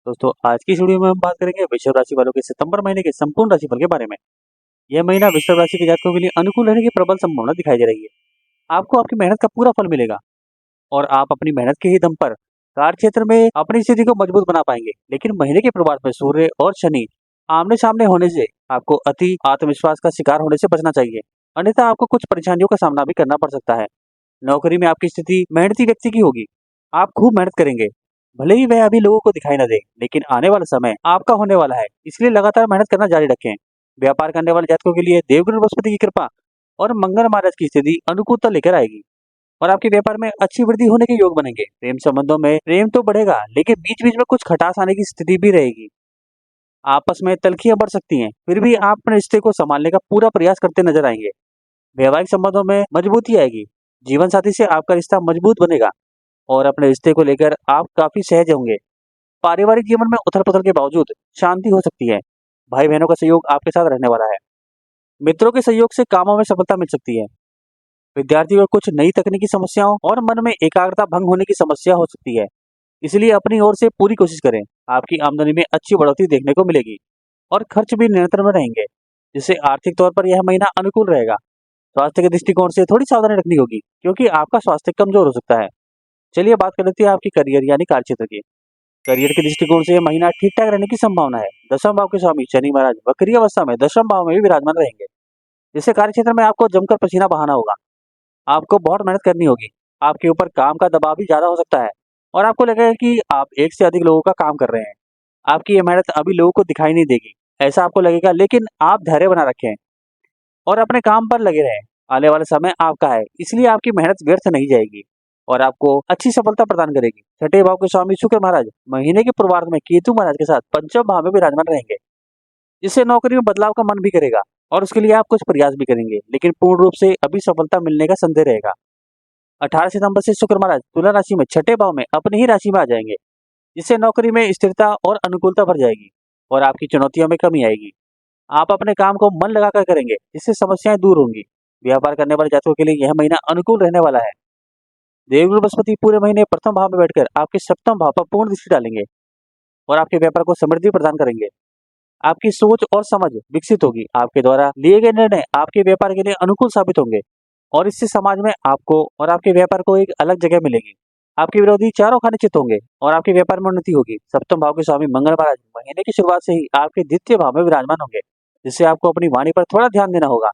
दोस्तों आज की इस वीडियो में हम बात करेंगे वृषभ राशि वालों के सितंबर महीने के संपूर्ण राशिफल के बारे में। यह महीना वृषभ राशि के जातकों के लिए अनुकूल रहने की प्रबल संभावना दिखाई दे रही है। आपको आपकी मेहनत का पूरा फल मिलेगा और आप अपनी मेहनत के ही दम पर कार्य क्षेत्र में अपनी स्थिति को मजबूत बना पाएंगे। लेकिन महीने के शुरुआत में सूर्य और शनि आमने सामने होने से आपको अति आत्मविश्वास का शिकार होने से बचना चाहिए, अन्यथा आपको कुछ परेशानियों का सामना भी करना पड़ सकता है। नौकरी में आपकी स्थिति मेहनती व्यक्ति की होगी। आप खूब मेहनत करेंगे, भले ही वह अभी लोगों को दिखाई न दे, लेकिन आने वाला समय आपका होने वाला है, इसलिए लगातार मेहनत करना जारी रखें। व्यापार करने वाले जातकों के लिए देवगुरु बृहस्पति की कृपा और मंगल महाराज की स्थिति अनुकूलता लेकर आएगी और आपके व्यापार में अच्छी वृद्धि होने के योग बनेंगे। प्रेम संबंधों में प्रेम तो बढ़ेगा, लेकिन बीच बीच में कुछ खटास आने की स्थिति भी रहेगी। आपस में तल्खियां बढ़ सकती हैं, फिर भी आप अपने रिश्ते को संभालने का पूरा प्रयास करते नजर आएंगे। वैवाहिक संबंधों में मजबूती आएगी, जीवन साथी से आपका रिश्ता मजबूत बनेगा और अपने रिश्ते को लेकर आप काफी सहज होंगे। पारिवारिक जीवन में उथल-पुथल के बावजूद शांति हो सकती है। भाई बहनों का सहयोग आपके साथ रहने वाला है। मित्रों के सहयोग से कामों में सफलता मिल सकती है। विद्यार्थियों को कुछ नई तकनीकी समस्याओं और मन में एकाग्रता भंग होने की समस्या हो सकती है, इसलिए अपनी ओर से पूरी कोशिश करें। आपकी आमदनी में अच्छी बढ़ोतरी देखने को मिलेगी और खर्च भी नियंत्रण में रहेंगे, जिससे आर्थिक तौर पर यह महीना अनुकूल रहेगा। स्वास्थ्य के दृष्टिकोण से थोड़ी सावधानी रखनी होगी, क्योंकि आपका स्वास्थ्य कमजोर हो सकता है। चलिए बात कर लेते हैं आपकी करियर यानी कार्यक्षेत्र की। करियर के दृष्टिकोण से यह महीना ठीक ठाक रहने की संभावना है। दशम भाव के स्वामी शनि महाराज वक्री अवस्था में दशम भाव में भी विराजमान रहेंगे, जिससे कार्यक्षेत्र में आपको जमकर पसीना बहाना होगा। आपको बहुत मेहनत करनी होगी, आपके ऊपर काम का दबाव भी ज्यादा हो सकता है और आपको लगेगा कि आप एक से अधिक लोगों का काम कर रहे हैं। आपकी ये मेहनत अभी लोगों को दिखाई नहीं देगी, ऐसा आपको लगेगा, लेकिन आप धैर्य बना रखें और अपने काम पर लगे रहें। आने वाला समय आपका है, इसलिए आपकी मेहनत व्यर्थ नहीं जाएगी और आपको अच्छी सफलता प्रदान करेगी। छठे भाव के स्वामी शुक्र महाराज महीने के पूर्वार्ध में केतु महाराज के साथ पंचम भाव में विराजमान रहेंगे, जिससे नौकरी में बदलाव का मन भी करेगा और उसके लिए आप कुछ प्रयास भी करेंगे, लेकिन पूर्ण रूप से अभी सफलता मिलने का संदेह रहेगा। 18 सितंबर से शुक्र महाराज तुला राशि में छठे भाव में अपनी ही राशि में आ जाएंगे, जिससे नौकरी में स्थिरता और अनुकूलता बढ़ जाएगी और आपकी चुनौतियों में कमी आएगी। आप अपने काम को मन लगाकर करेंगे, जिससे समस्याएं दूर होंगी। व्यापार करने वाले जातकों के लिए यह महीना अनुकूल रहने वाला है। देवगुरु बृहस्पति पूरे महीने प्रथम भाव में बैठकर आपके सप्तम भाव पर पूर्ण दृष्टि डालेंगे और आपके व्यापार को समृद्धि प्रदान करेंगे। आपकी सोच और समझ विकसित होगी। आपके द्वारा लिए गए निर्णय आपके व्यापार के लिए अनुकूल साबित होंगे और इससे समाज में आपको और आपके व्यापार को एक अलग जगह मिलेगी। आपके विरोधी चारों खाने चित होंगे और आपके व्यापार में उन्नति होगी। सप्तम भाव के स्वामी मंगल महाराज महीने की शुरुआत से ही आपके द्वितीय भाव में विराजमान होंगे, जिससे आपको अपनी वाणी पर थोड़ा ध्यान देना होगा।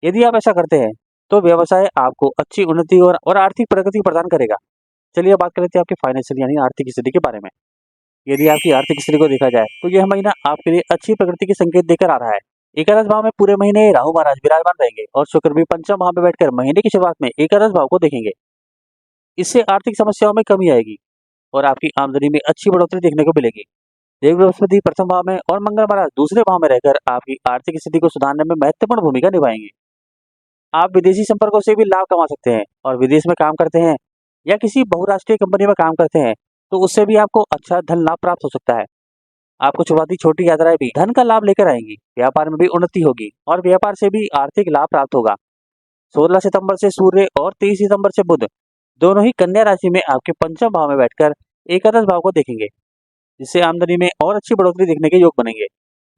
यदि आप ऐसा करते हैं तो व्यवसाय आपको अच्छी उन्नति और आर्थिक प्रगति प्रदान करेगा। चलिए बात कर लेते हैं आपके फाइनेंशियल यानी आर्थिक स्थिति के बारे में। यदि आपकी आर्थिक स्थिति को देखा जाए तो यह महीना आपके लिए अच्छी प्रगति के संकेत देकर आ रहा है। एकादश भाव में पूरे महीने राहु महाराज विराजमान रहेंगे और शुक्र भी पंचम भाव में बैठकर महीने की शुरुआत में एकादश भाव को देखेंगे। इससे आर्थिक समस्याओं में कमी आएगी और आपकी आमदनी में अच्छी बढ़ोतरी देखने को मिलेगी। देव बृहस्पति प्रथम भाव में और मंगल महाराज दूसरे भाव में रहकर आपकी आर्थिक स्थिति को सुधारने में महत्वपूर्ण भूमिका निभाएंगे। आप विदेशी संपर्कों से भी लाभ कमा सकते हैं और विदेश में काम करते हैं या किसी बहुराष्ट्रीय कंपनी में काम करते हैं तो उससे भी आपको अच्छा धन लाभ प्राप्त हो सकता है। आपको शुरुआती छोटी यात्राएं भी धन का लाभ लेकर आएंगी। व्यापार में भी उन्नति होगी और व्यापार से भी आर्थिक लाभ प्राप्त होगा। 16 सितंबर से सूर्य और 23 सितंबर से बुध दोनों ही कन्या राशि में आपके पंचम भाव में बैठकर एकादश भाव को देखेंगे, जिससे आमदनी में और अच्छी बढ़ोतरी देखने के योग बनेंगे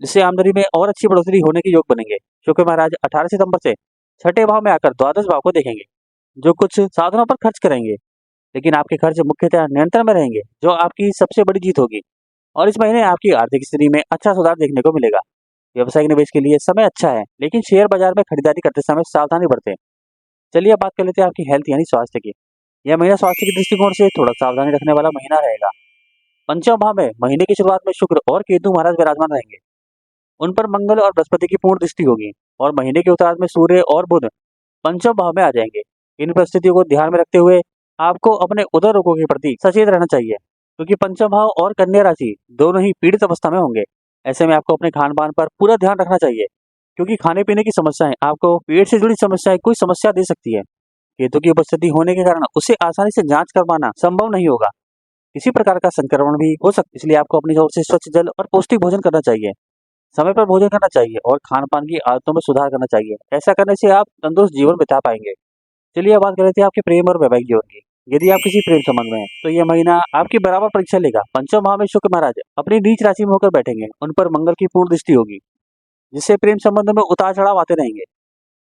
जिससे आमदनी में और अच्छी बढ़ोतरी होने के योग बनेंगे। शुक्र महाराज 18 सितंबर से छठे भाव में आकर द्वादश भाव को देखेंगे, जो कुछ साधनों पर खर्च करेंगे, लेकिन आपके खर्च मुख्यतः नियंत्रण में रहेंगे, जो आपकी सबसे बड़ी जीत होगी। और इस महीने आपकी आर्थिक स्थिति में अच्छा सुधार देखने को मिलेगा। व्यवसायिक निवेश के लिए समय अच्छा है, लेकिन शेयर बाजार में खरीदारी करते समय सावधानी बरतें। चलिए अब बात कर लेते हैं आपकी हेल्थ यानी स्वास्थ्य की। यह महीना स्वास्थ्य के दृष्टिकोण से थोड़ा सावधानी रखने वाला महीना रहेगा। पंचम भाव में महीने की शुरुआत में शुक्र और केतु महाराज विराजमान रहेंगे। उन पर मंगल और बृहस्पति की पूर्ण दृष्टि होगी और महीने के उत्तरार्ध में सूर्य और बुध पंचम भाव में आ जाएंगे। इन परिस्थितियों को ध्यान में रखते हुए आपको अपने उदर रोगों के प्रति सचेत रहना चाहिए, क्योंकि पंचम भाव और कन्या राशि दोनों ही पीड़ित अवस्था में होंगे। ऐसे में आपको अपने खान पान पर पूरा ध्यान रखना चाहिए, क्योंकि खाने पीने की समस्याएं आपको पेट से जुड़ी समस्याएं कोई समस्या दे सकती है। केतु की उपस्थिति होने के कारण उसे आसानी से जांच करवाना संभव नहीं होगा। किसी प्रकार का संक्रमण भी हो सकता है, इसलिए आपको अपनी ओर से स्वच्छ जल और पौष्टिक भोजन करना चाहिए। समय पर भोजन करना चाहिए और खान पान की आदतों में सुधार करना चाहिए। ऐसा करने से आप तंदुरुस्त जीवन बिता पाएंगे। चलिए अब बात कर लेते हैं आपके प्रेम और वैवाहिक जीवन की। यदि आप किसी प्रेम संबंध में हैं, तो यह महीना आपकी बराबर परीक्षा लेगा। पंचम भाव में शुक्र महाराज अपनी नीच राशि में होकर बैठेंगे, उन पर मंगल की पूर्ण दृष्टि होगी, जिससे प्रेम संबंध में उतार चढ़ाव आते रहेंगे।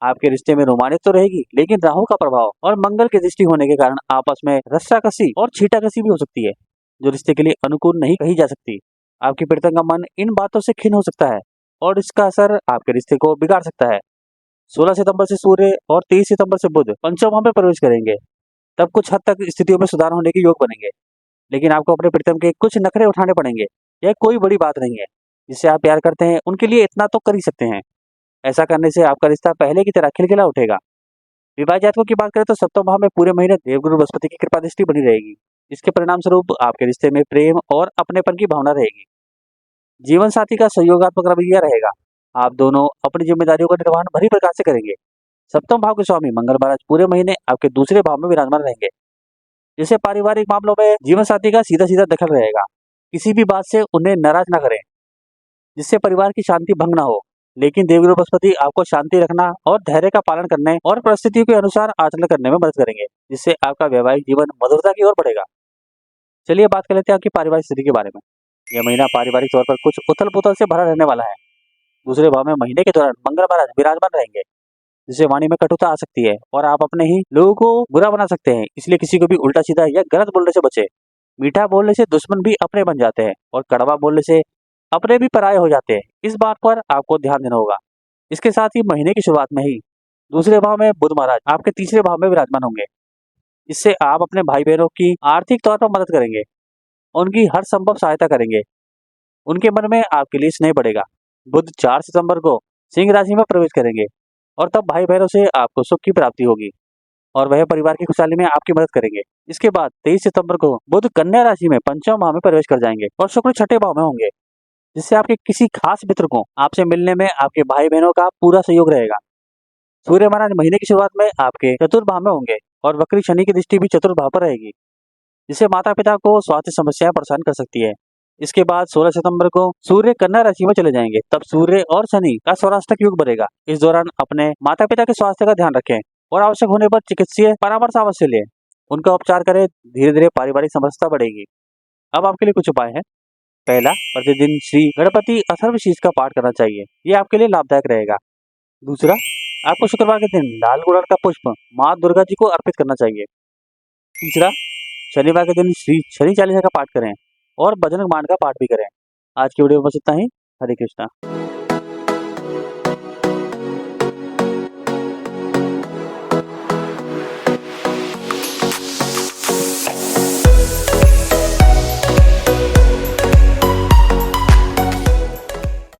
आपके रिश्ते में रोमांचक तो रहेगी, लेकिन राहु का प्रभाव और मंगल की दृष्टि होने के कारण आपस में रस्साकसी और छींटाकसी भी हो सकती है, जो रिश्ते के लिए अनुकूल नहीं कही जा सकती। आपकी प्रीतम का मन इन बातों से खिन्न हो सकता है और इसका असर आपके रिश्ते को बिगाड़ सकता है। 16 सितंबर से सूर्य और 23 सितंबर से बुध पंचम भाव में प्रवेश करेंगे, तब कुछ हद तक स्थितियों में सुधार होने के योग बनेंगे, लेकिन आपको अपने प्रीतम के कुछ नखरे उठाने पड़ेंगे। यह कोई बड़ी बात नहीं है, जिससे आप प्यार करते हैं उनके लिए इतना तो कर ही सकते हैं। ऐसा करने से आपका रिश्ता पहले की तरह खिलखिला उठेगा। विवाह जातकों की बात करें तो सप्तम भाव में पूरे महीने देवगुरु बृहस्पति की कृपा दृष्टि बनी रहेगी। इसके परिणाम स्वरूप आपके रिश्ते में प्रेम और अपनेपन की भावना रहेगी। जीवन साथी का सहयोगात्मक रवैया रहेगा। आप दोनों अपनी जिम्मेदारियों का निर्वहन भली प्रकार से करेंगे। सप्तम भाव के स्वामी मंगल महाराज पूरे महीने आपके दूसरे भाव में विराजमान रहेंगे, जिससे पारिवारिक मामलों में जीवन साथी का सीधा सीधा दखल रहेगा। किसी भी बात से उन्हें नाराज न करें, जिससे परिवार की शांति भंग न हो। लेकिन देवगुरु बृहस्पति आपको शांति रखना और धैर्य का पालन करने और परिस्थितियों के अनुसार आचरण करने में मदद करेंगे, जिससे आपका वैवाहिक जीवन मधुरता की ओर बढ़ेगा। चलिए बात कर लेते हैं आपकी पारिवारिक स्थिति के बारे में। यह महीना पारिवारिक तौर पर कुछ उथल पुथल से भरा रहने वाला है। दूसरे भाव में महीने के दौरान मंगल महाराज विराजमान रहेंगे, जिससे वाणी में कटुता आ सकती है और आप अपने ही लोगों को बुरा बना सकते हैं। इसलिए किसी को भी उल्टा सीधा या गलत बोलने से बचे। मीठा बोलने से दुश्मन भी अपने बन जाते हैं और कड़वा बोलने से अपने भी पराये हो जाते हैं। इस बात पर आपको ध्यान देना होगा। इसके साथ ही महीने की शुरुआत में ही दूसरे भाव में बुध महाराज आपके तीसरे भाव में विराजमान होंगे। इससे आप अपने भाई बहनों की आर्थिक तौर पर मदद करेंगे, उनकी हर संभव सहायता करेंगे। उनके मन में आपके लिए स्नेह बढ़ेगा। बुध 4 सितंबर को सिंह राशि में प्रवेश करेंगे और तब भाई बहनों से आपको सुख की प्राप्ति होगी और वह परिवार की खुशहाली में आपकी मदद करेंगे। इसके बाद 23 सितंबर को बुध कन्या राशि में पंचम भाव में प्रवेश कर जाएंगे और शुक्र छठे भाव में होंगे, जिससे आपके किसी खास मित्र को आपसे मिलने में आपके भाई बहनों का पूरा सहयोग रहेगा। सूर्य महाराज महीने की शुरुआत में आपके चतुर्थ भाव में होंगे और वक्री शनि की दृष्टि भी चतुर्थ भाव पर रहेगी, जिससे माता पिता को स्वास्थ्य समस्याएं परेशान कर सकती है। इसके बाद 16 सितंबर को सूर्य कन्या राशि में चले जाएंगे, तब सूर्य और शनि का स्वराष्टक योग बनेगा। इस दौरान अपने माता पिता के स्वास्थ्य का ध्यान रखें और आवश्यक होने पर चिकित्सीय परामर्श अवश्य लें। उनका उपचार करें, धीरे धीरे पारिवारिक समरसता बढ़ेगी। अब आपके लिए कुछ उपाय है। पहला, प्रतिदिन श्री गणपति अथर्वशीष का पाठ करना चाहिए, ये आपके लिए लाभदायक रहेगा। दूसरा, आपको शुक्रवार के दिन लाल गुड़हल का पुष्प माँ दुर्गा जी को अर्पित करना चाहिए। तीसरा, शनिवार के दिन श्री शनि चालीसा का पाठ करें और बजरंग बाण का पाठ भी करें। आज की वीडियो में बस इतना ही। हरे कृष्णा।